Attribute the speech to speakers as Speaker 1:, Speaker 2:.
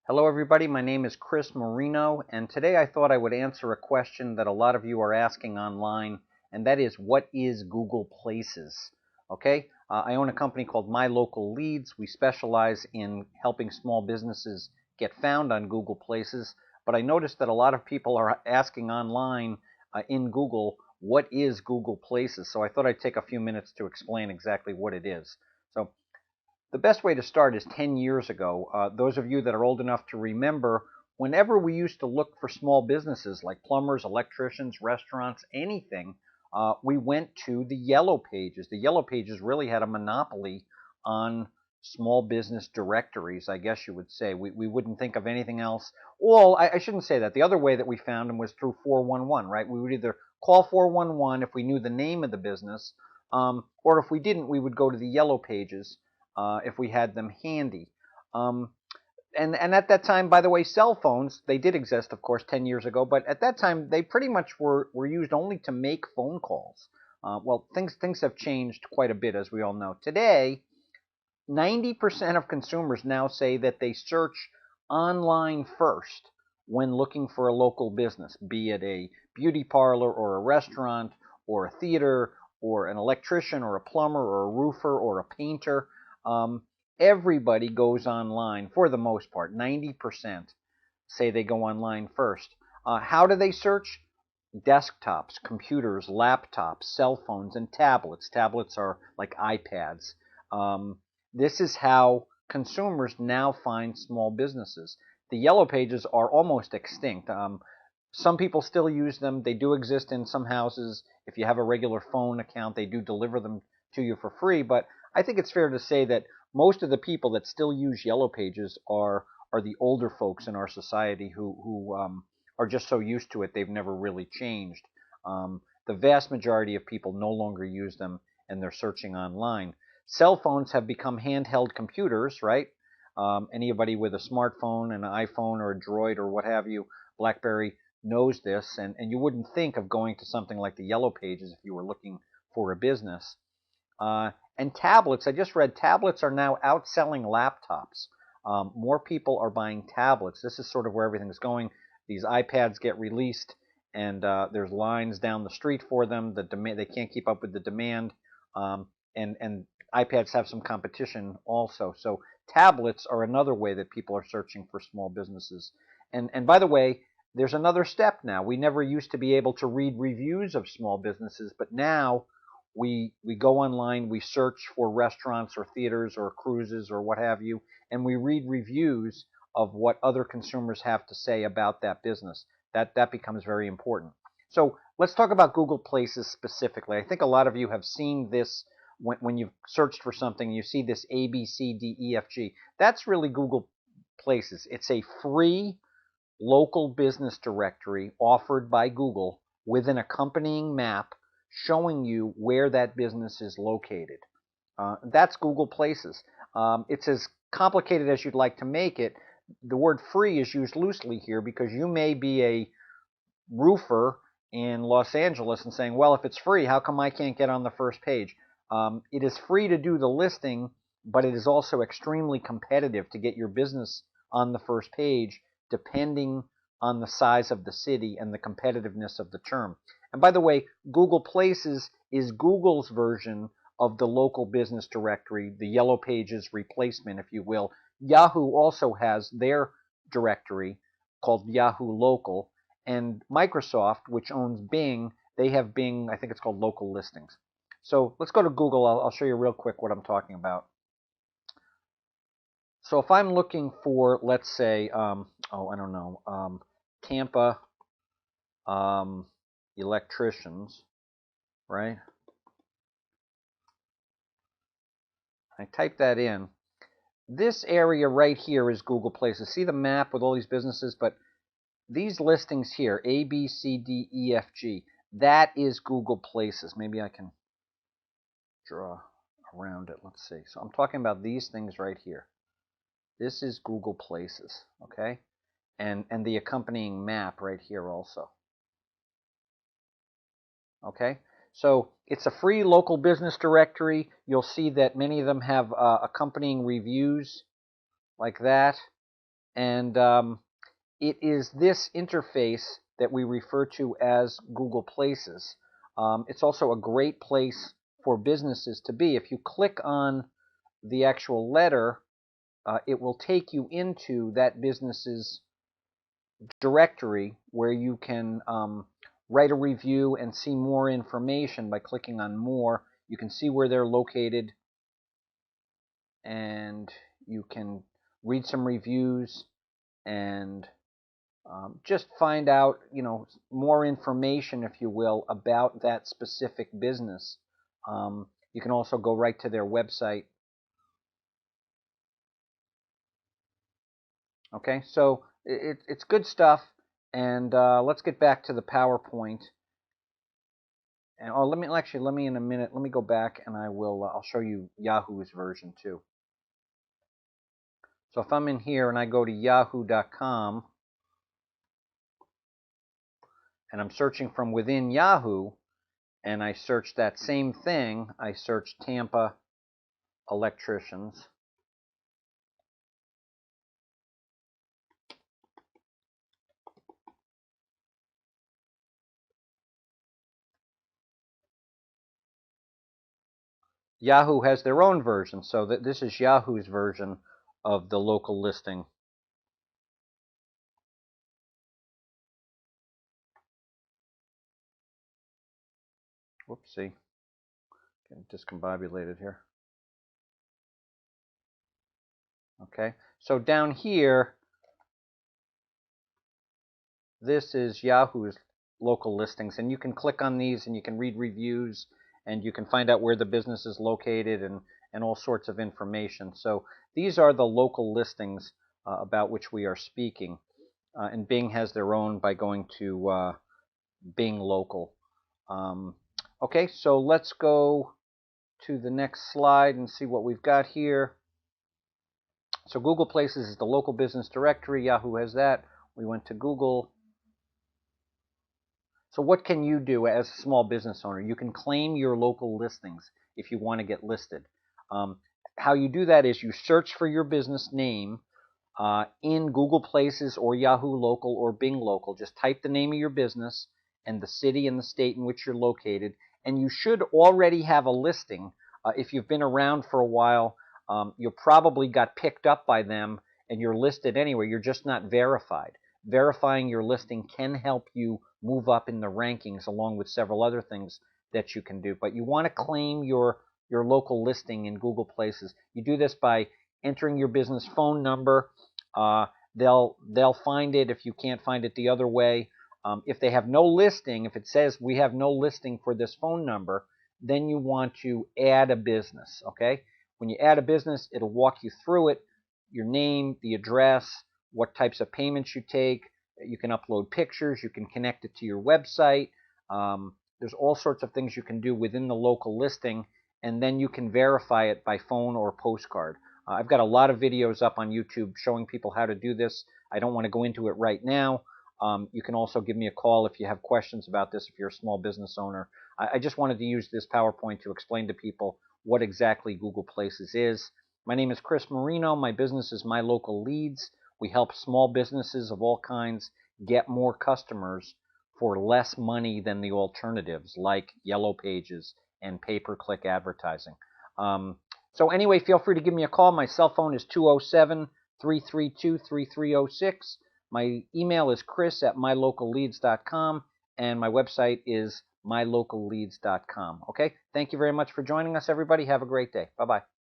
Speaker 1: Hello everybody, my name is Chris Marino, and today I thought I would answer a question that a lot of you are asking online, and that is, what is Google Places? Okay, I own a company called My Local Leads. We specialize in helping small businesses get found on Google Places, but I noticed that a lot of people are asking online in Google, what is Google Places? So I thought I'd take a few minutes to explain exactly what it is. So the best way to start is 10 years ago. Those of you that are old enough to remember, whenever we used to look for small businesses like plumbers, electricians, restaurants, anything, we went to the Yellow Pages. The Yellow Pages really had a monopoly on small business directories, I guess you would say. We wouldn't think of anything else. Well, I shouldn't say that. The other way that we found them was through 411, right? We would either call 411 if we knew the name of the business, or if we didn't, we would go to the Yellow Pages if we had them handy. Um, and at that time, by the way, cell phones, they did exist, of course, 10 years ago, but at that time, they pretty much were used only to make phone calls. Well, things have changed quite a bit, as we all know. Today, 90% of consumers now say that they search online first when looking for a local business, be it a beauty parlor or a restaurant or a theater or an electrician or a plumber or a roofer or a painter. Um, Everybody goes online for the most part. 90% say they go online first. How do they search? Desktops, computers, laptops, cell phones, and tablets. Tablets are like iPads. This is how consumers now find small businesses. The Yellow Pages are almost extinct. Some people still use them. They do exist in some houses. If you have a regular phone account, they do deliver them to you for free. But I think it's fair to say that most of the people that still use Yellow Pages are the older folks in our society who are just so used to it they've never really changed. The vast majority of people no longer use them, and they're searching online. Cell phones have become handheld computers, right? Anybody with a smartphone, an iPhone, or a Droid, or what have you, BlackBerry, knows this, and you wouldn't think of going to something like the Yellow Pages if you were looking for a business. And tablets, I just read tablets are now outselling laptops. More people are buying tablets. This is sort of where everything's going. These iPads get released, and there's lines down the street for them. They can't keep up with the demand, and iPads have some competition also. So tablets are another way that people are searching for small businesses. And by the way, there's another step now. We never used to be able to read reviews of small businesses, but now we go online, we search for restaurants or theaters or cruises or what have you, and we read reviews of what other consumers have to say about that business. That becomes very important. So let's talk about Google Places specifically. I think a lot of you have seen this when you've searched for something. You see this A, B, C, D, E, F, G. That's really Google Places. It's a free local business directory offered by Google with an accompanying map showing you where that business is located. That's Google Places. It's as complicated as you'd like to make it. The word free is used loosely here because you may be a roofer in Los Angeles and saying, well, if it's free, how come I can't get on the first page? It is free to do the listing, but it is also extremely competitive to get your business on the first page, depending on the size of the city and the competitiveness of the term. And by the way, Google Places is Google's version of the local business directory, the Yellow Pages replacement, if you will. Yahoo also has their directory called Yahoo Local, and Microsoft, which owns Bing, they have Bing, I think it's called Local Listings. So let's go to Google. I'll show you real quick what I'm talking about. So if I'm looking for, let's say, I don't know, Tampa electricians, right? I type that in. This area right here is Google Places. See the map with all these businesses, but these listings here, A, B, C, D, E, F, G, that is Google Places. Maybe I can draw around it. Let's see. So I'm talking about these things right here. This is Google Places, okay? And the accompanying map right here also. Okay? So it's a free local business directory. You'll see that many of them have accompanying reviews like that. And it is this interface that we refer to as Google Places. It's also a great place for businesses to be. If you click on the actual letter, it will take you into that business's directory where you can write a review and see more information by clicking on more. You can see where they're located, and you can read some reviews and just find out, more information, if you will, about that specific business. You can also go right to their website. Okay, so it's good stuff, and let's get back to the PowerPoint. And let me in a minute. Let me go back, and I'll show you Yahoo's version too. So if I'm in here and I go to yahoo.com, and I'm searching from within Yahoo, and I search that same thing, I search Tampa electricians. Yahoo has their own version, so this is Yahoo's version of the local listing. Whoopsie. Getting discombobulated here. Okay, so down here, this is Yahoo's local listings, and you can click on these and you can read reviews, and you can find out where the business is located and all sorts of information. So these are the local listings about which we are speaking, and Bing has their own by going to Bing Local. Okay, so let's go to the next slide and see what we've got here. So Google Places is the local business directory. Yahoo has that. We went to Google. So what can you do as a small business owner? You can claim your local listings if you want to get listed. How you do that is you search for your business name in Google Places or Yahoo Local or Bing Local. Just type the name of your business and the city and the state in which you're located, and you should already have a listing. If you've been around for a while, you probably got picked up by them and you're listed anyway. You're just not verified. Verifying your listing can help you move up in the rankings along with several other things that you can do. But you want to claim your local listing in Google Places. You do this by entering your business phone number. They'll find it if you can't find it the other way. If they have no listing, if it says we have no listing for this phone number, then you want to add a business, okay? When you add a business, it'll walk you through it, your name, the address, what types of payments you take. You can upload pictures. You can connect it to your website. There's all sorts of things you can do within the local listing, and then you can verify it by phone or postcard. I've got a lot of videos up on YouTube showing people how to do this. I don't want to go into it right now. You can also give me a call if you have questions about this, if you're a small business owner. I just wanted to use this PowerPoint to explain to people what exactly Google Places is. My name is Chris Marino. My business is My Local Leads. We help small businesses of all kinds get more customers for less money than the alternatives like Yellow Pages and pay-per-click advertising. So anyway, feel free to give me a call. My cell phone is 207-332-3306. My email is chris@mylocalleads.com, and my website is mylocalleads.com. Okay? Thank you very much for joining us, everybody. Have a great day. Bye-bye.